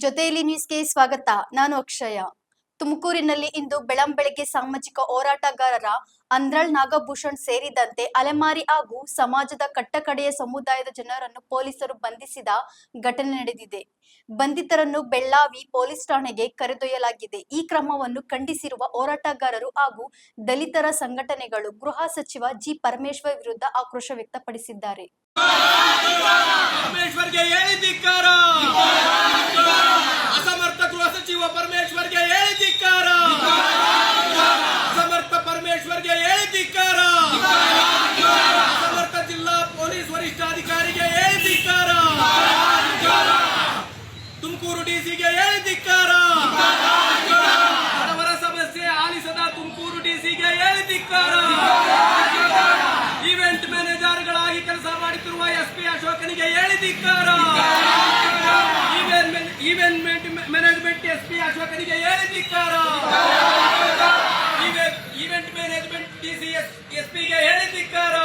ಜೊತೆಯಲ್ಲಿ ನ್ಯೂಸ್ಗೆ ಸ್ವಾಗತ. ನಾನು ಅಕ್ಷಯ. ತುಮಕೂರಿನಲ್ಲಿ ಇಂದು ಬೆಳಂಬೆಳಗ್ಗೆ ಸಾಮಾಜಿಕ ಹೋರಾಟಗಾರರ ಅಂದ್ರಳ್ ನಾಗಭೂಷಣ್ ಸೇರಿದಂತೆ ಅಲೆಮಾರಿ ಹಾಗೂ ಸಮಾಜದ ಕಟ್ಟಕಡೆಯ ಸಮುದಾಯದ ಜನರನ್ನು ಪೊಲೀಸರು ಬಂಧಿಸಿದ ಘಟನೆ ನಡೆದಿದೆ. ಬಂಧಿತರನ್ನು ಬೆಳ್ಳಾವಿ ಪೊಲೀಸ್ ಠಾಣೆಗೆ ಕರೆದೊಯ್ಯಲಾಗಿದೆ. ಈ ಕ್ರಮವನ್ನು ಖಂಡಿಸಿರುವ ಹೋರಾಟಗಾರರು ಹಾಗೂ ದಲಿತರ ಸಂಘಟನೆಗಳು ಗೃಹ ಸಚಿವ ಜಿ ಪರಮೇಶ್ವರ್ ವಿರುದ್ಧ ಆಕ್ರೋಶ ವ್ಯಕ್ತಪಡಿಸಿದ್ದಾರೆ. ಅಸಮರ್ಥ ಗೃಹ ಸಚಿವ ಪರಮೇಶ್ವರ್ಗೆ ಹೇಳಿದಿಕ್ಕಾರ. ಅಸಮರ್ಥ ಪರಮೇಶ್ವರ್ಗೆ ಹೇಳಿದಿಕ್ಕಾರ. ಅಸಮರ್ಥ ಜಿಲ್ಲಾ ಪೊಲೀಸ್ ವರಿಷ್ಠಾಧಿಕಾರಿಗೆ ಹೇಳಿದಿಕ್ಕಾರ. ತುಮಕೂರು ಡಿಸಿಗೆ ಹೇಳಿದಿಕ್ಕಾರ. ಬಡವರ ಸಮಸ್ಯೆ ಆಲಿಸದ ತುಮಕೂರು ಡಿಸಿಗೆ ಹೇಳಿದಿಕ್ಕಾರ. ಈವೆಂಟ್ ಮ್ಯಾನೇಜರ್ಗಳಾಗಿ ಕೆಲಸ ಮಾಡುತ್ತಿರುವ ಎಸ್ಪಿ ಅಶೋಕನಿಗೆ ಹೇಳಿದಿಕ್ಕಾರ. ಈವೆಂಟ್ ಮ್ಯಾನೇಜ್ಮೆಂಟ್ ಎಸ್ಪಿ ಅಶೋಕನಿಗೆ ಹೇಳಿದಿಕ್ಕಾರ. ಈವೆಂಟ್ ಮ್ಯಾನೇಜ್ಮೆಂಟ್ ಡಿಸಿ ಎಸ್ಪಿಗೆ ಹೇಳಿದಿಕ್ಕಾರ.